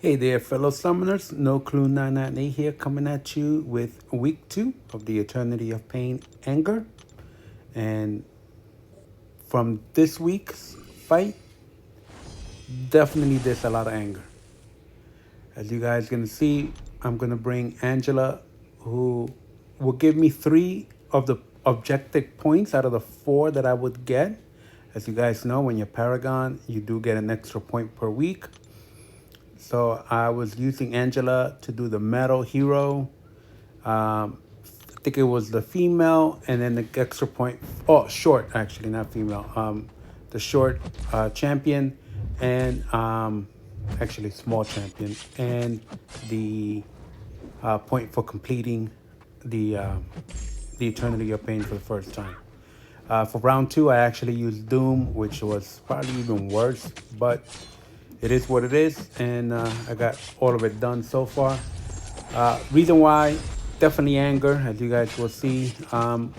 Hey there, fellow summoners. No Clue 998 here, coming at you with week 2 of the Eternity of Pain Anger. And from this week's fight, definitely there's a lot of anger. As you guys can see, I'm going to bring Angela, who will give me 3 of the objective points out of the 4 that I would get. As you guys know, when you're Paragon, you do get an extra point per week. So I was using Angela to do the metal hero. I think it was the female, and then the extra point. Oh, short actually, not female. The short champion, and actually small champion, and the point for completing the uh, the Eternity of Pain for the first time. For round 2, I actually used Doom, which was probably even worse, but it is what it is, and I got all of it done so far. Reason why, definitely anger, as you guys will see. I'm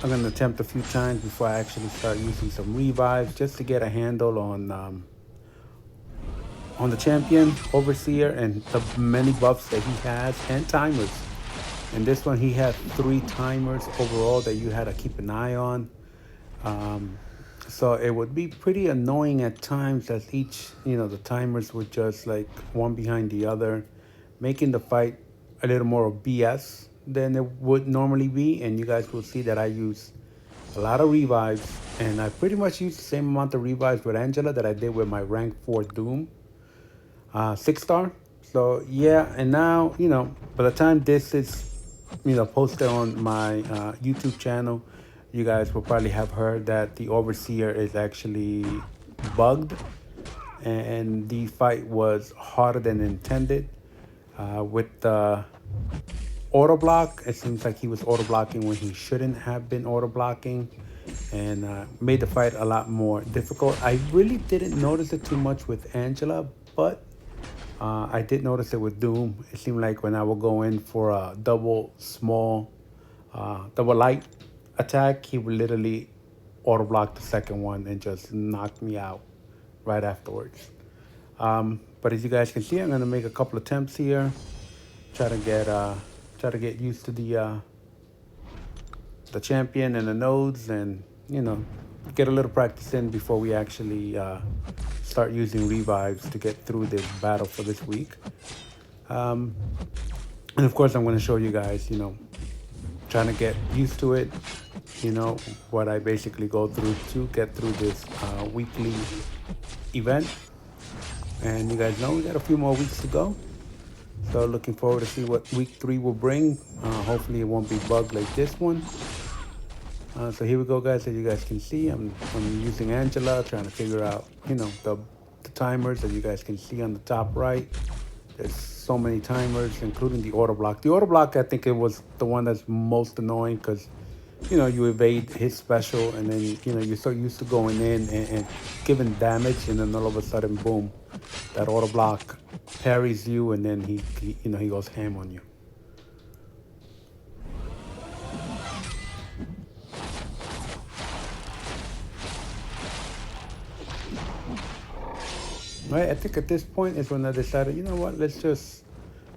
going to attempt a few times before I actually start using some revives just to get a handle on the champion, Overseer, and the many buffs that he has, and timers. And this one, he had 3 timers overall that you had to keep an eye on. So it would be pretty annoying at times as the timers were just like one behind the other, making the fight a little more BS than it would normally be. And you guys will see that I use a lot of revives, and I pretty much use the same amount of revives with Angela that I did with my rank 4 Doom, 6-star. So yeah, and now, by the time this is, posted on my YouTube channel, you guys will probably have heard that the Overseer is actually bugged, and the fight was harder than intended. With the auto block, it seems like he was auto blocking when he shouldn't have been auto blocking, and made the fight a lot more difficult. I really didn't notice it too much with Angela, but I did notice it with Doom. It seemed like when I would go in for a double light attack, he would literally auto block the second one and just knock me out right afterwards. But as you guys can see, I'm gonna make a couple attempts here, try to get used to the champion and the nodes, and get a little practice in before we actually start using revives to get through this battle for this week. And of course, I'm going to show you guys, trying to get used to it, what I basically go through to get through this weekly event. And you guys know we got a few more weeks to go. So looking forward to see what week 3 will bring. Hopefully it won't be bugged like this one. So here we go, guys. As you guys can see, I'm using Angela, trying to figure out, the timers that you guys can see on the top right. There's so many timers, including the auto block. The auto block, I think it was the one that's most annoying because, you evade his special, and then, you're so used to going in and giving damage, and then all of a sudden, boom, that auto block parries you, and then he goes ham on you. Right, I think at this point is when I decided, you know what, let's just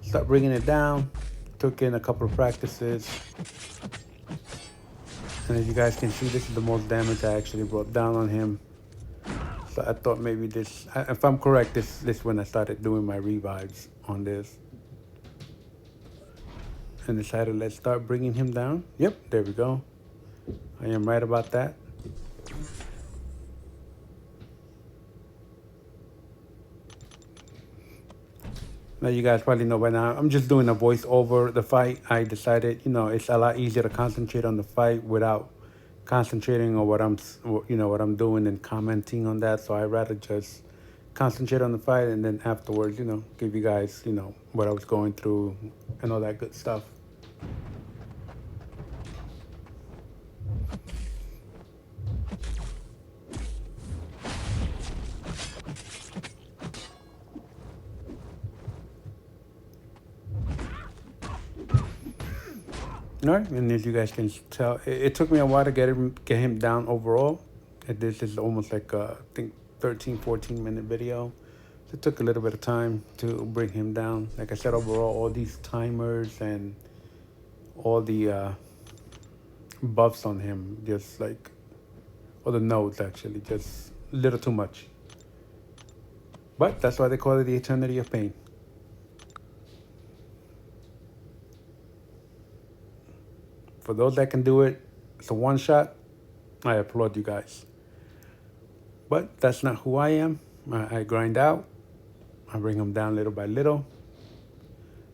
start bringing it down. Took in a couple of practices. And as you guys can see, this is the most damage I actually brought down on him. So I thought maybe this, if I'm correct, this is when I started doing my revives on this. And decided, let's start bringing him down. Yep, there we go. I am right about that. Now you guys probably know by now, I'm just doing a voice over the fight. I decided, it's a lot easier to concentrate on the fight without concentrating on what I'm doing and commenting on that. So I'd rather just concentrate on the fight, and then afterwards, give you guys, what I was going through and all that good stuff. All right, and as you guys can tell, it took me a while to get him down overall. This is almost like I think 13, 14-minute video. It took a little bit of time to bring him down. Like I said, overall, all these timers and all the buffs on him, just like, or the nodes actually, just a little too much. But that's why they call it the Eternity of Pain. For those that can do it, it's a one shot. I applaud you guys. But that's not who I am. I grind out. I bring them down little by little.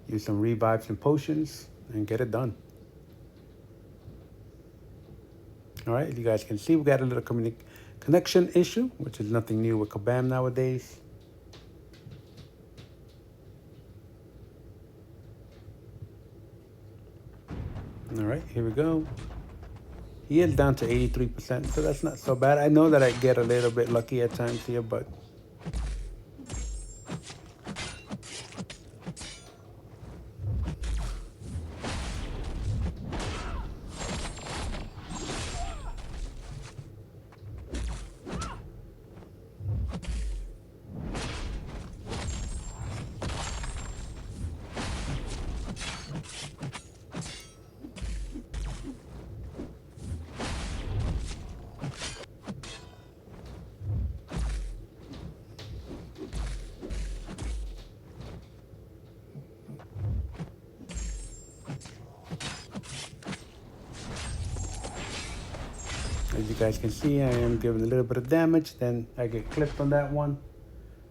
Use some revives and potions and get it done. All right, you guys can see we got a little connection issue, which is nothing new with Kabam nowadays. All right, here we go. He is down to 83%, so that's not so bad. I know that I get a little bit lucky at times here, but as you guys can see, I am giving a little bit of damage. Then I get clipped on that one.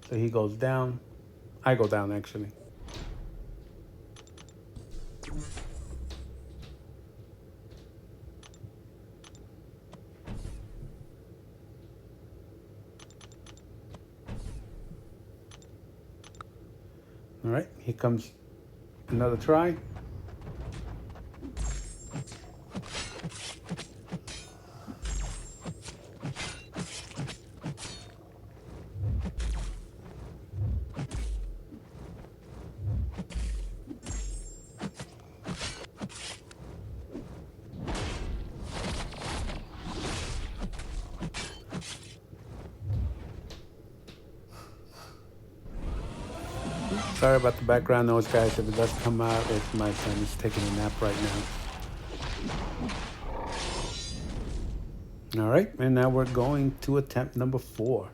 So he goes down. I go down, actually. All right, here comes another try. Sorry about the background noise, guys. If it does come out, it's my son. He's taking a nap right now. All right, and now we're going to attempt number 4.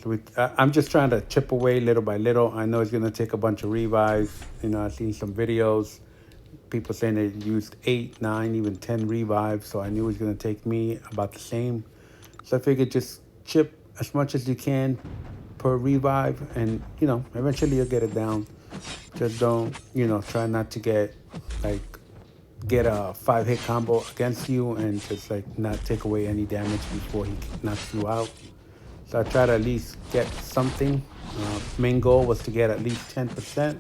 So I'm just trying to chip away little by little. I know it's going to take a bunch of revives. You know, I've seen some videos, people saying they used 8, 9, even 10 revives. So I knew it was going to take me about the same. So I figured just chip as much as you can per revive, and you know, eventually you'll get it down. Just don't, you know, try not to get a 5-hit combo against you and just like not take away any damage before he knocks you out. So I try to at least get something. Main goal was to get at least 10%,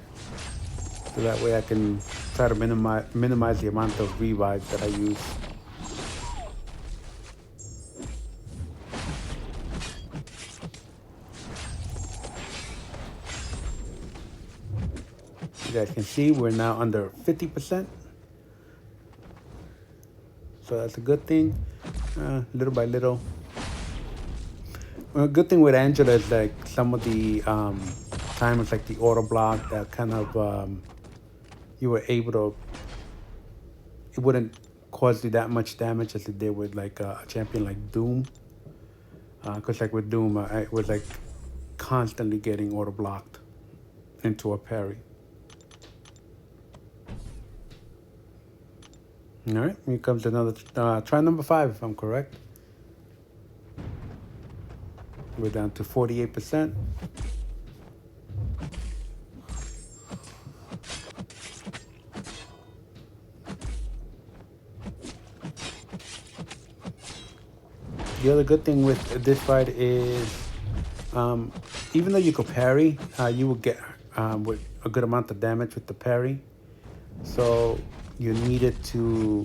so that way I can try to minimize the amount of revives that I use. You guys can see we're now under 50%. So that's a good thing, little by little. Well, a good thing with Angela is like some of the timers, like the auto block, that kind of, you were able to, it wouldn't cause you that much damage as it did with like a champion like Doom. Because like with Doom, I was like constantly getting auto blocked into a parry. All right, here comes another try number 5, if I'm correct. We're down to 48%. The other good thing with this fight is, even though you could parry, you will get with a good amount of damage with the parry. So you needed to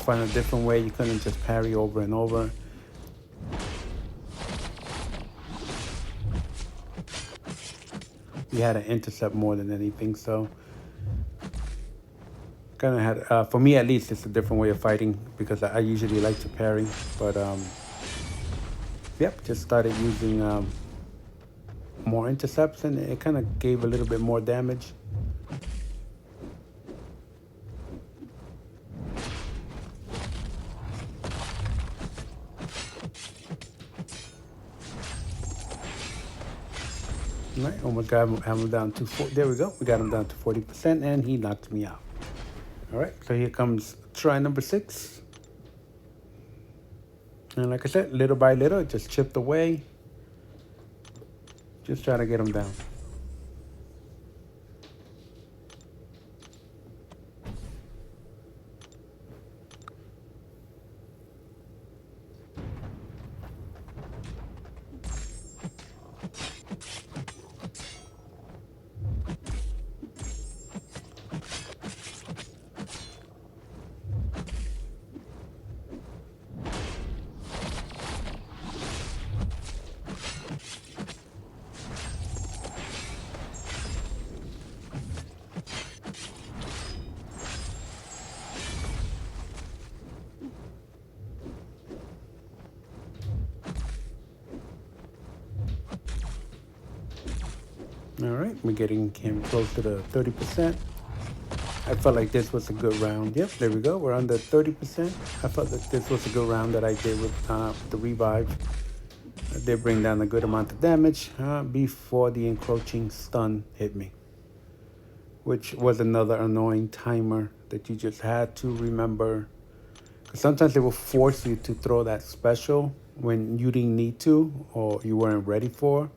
find a different way. You couldn't just parry over and over. You had to intercept more than anything. So Kind of had, for me at least, it's a different way of fighting because I usually like to parry. But yep, just started using more intercepts, and it kind of gave a little bit more damage. All right, almost got him down to there we go. We got him down to 40%, and he knocked me out. All right, so here comes try number 6. And like I said, little by little, it just chipped away. Just trying to get him down. All right, we're getting him close to the 30%. I felt like this was a good round. Yep, there we go. We're under 30%. I felt that this was a good round that I did with the revive. I did bring down a good amount of damage before the encroaching stun hit me, which was another annoying timer that you just had to remember. Because sometimes it will force you to throw that special when you didn't need to or you weren't ready for.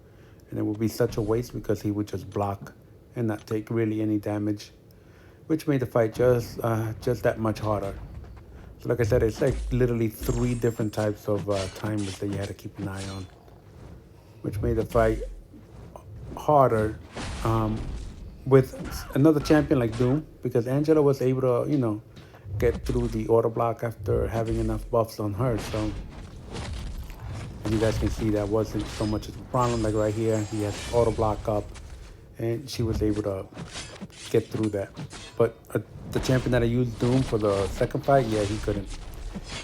And it would be such a waste because he would just block and not take really any damage, which made the fight just that much harder. So like I said, it's like literally 3 different types of timers that you had to keep an eye on, which made the fight harder with another champion like Doom, because Angela was able to, get through the auto block after having enough buffs on her. So as you guys can see, that wasn't so much of a problem. Like right here, he has auto block up, and she was able to get through that. But the champion that I used, Doom, for the second fight, yeah, he couldn't.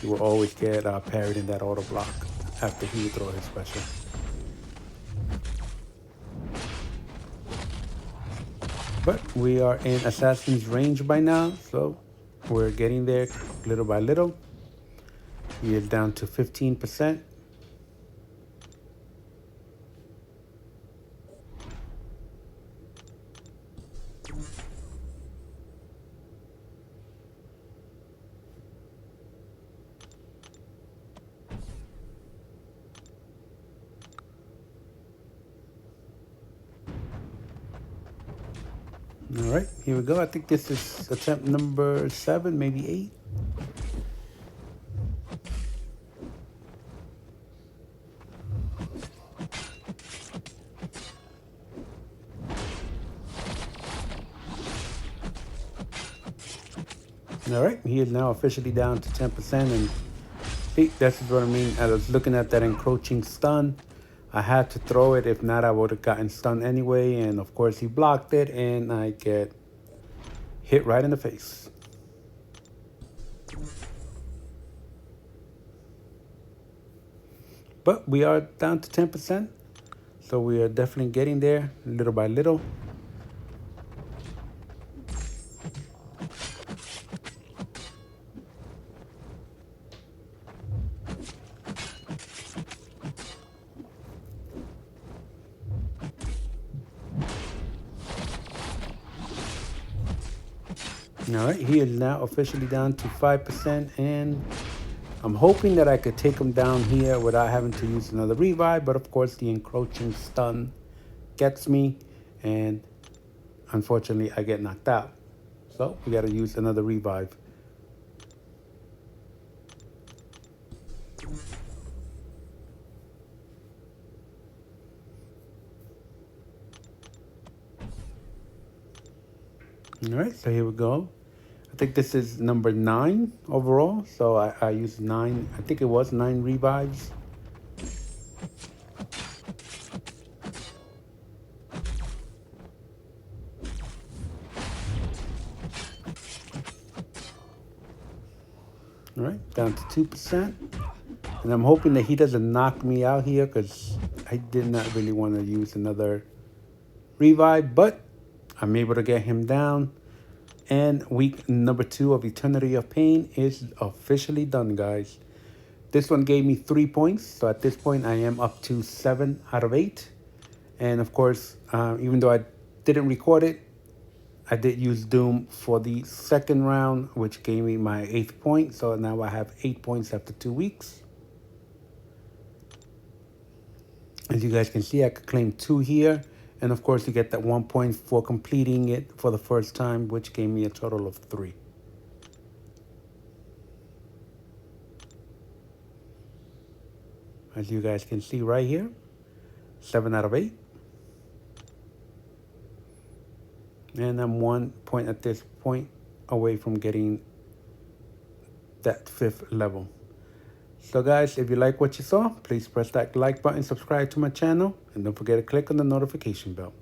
He will always get parried in that auto block after he would throw his special. But we are in Assassin's range by now, so we're getting there little by little. He is down to 15%. All right, here we go. I think this is attempt number 7, maybe 8. All right, he is now officially down to 10%. And see, that's what I mean. I was looking at that encroaching stun. I had to throw it. If not, I would have gotten stunned anyway. And of course, he blocked it, and I get hit right in the face. But we are down to 10%. So we are definitely getting there little by little. All right, he is now officially down to 5%, and I'm hoping that I could take him down here without having to use another revive, but of course the encroaching stun gets me, and unfortunately I get knocked out. So we got to use another revive. All right, so here we go. I think this is number 9 overall. So I used 9, I think it was 9 revives. All right, down to 2%. And I'm hoping that he doesn't knock me out here because I did not really want to use another revive, but I'm able to get him down. And week number 2 of Eternity of Pain is officially done, guys. This one gave me 3 points, so at this point I am up to 7 out of 8. And of course, even though I didn't record it, I did use Doom for the second round, which gave me my 8th point. So now I have 8 points after 2 weeks. As you guys can see, I could claim 2 here. And of course, you get that 1 point for completing it for the first time, which gave me a total of 3. As you guys can see right here, 7 out of 8. And I'm 1 point at this point away from getting that 5th level. So guys, if you like what you saw, please press that like button, subscribe to my channel, and don't forget to click on the notification bell.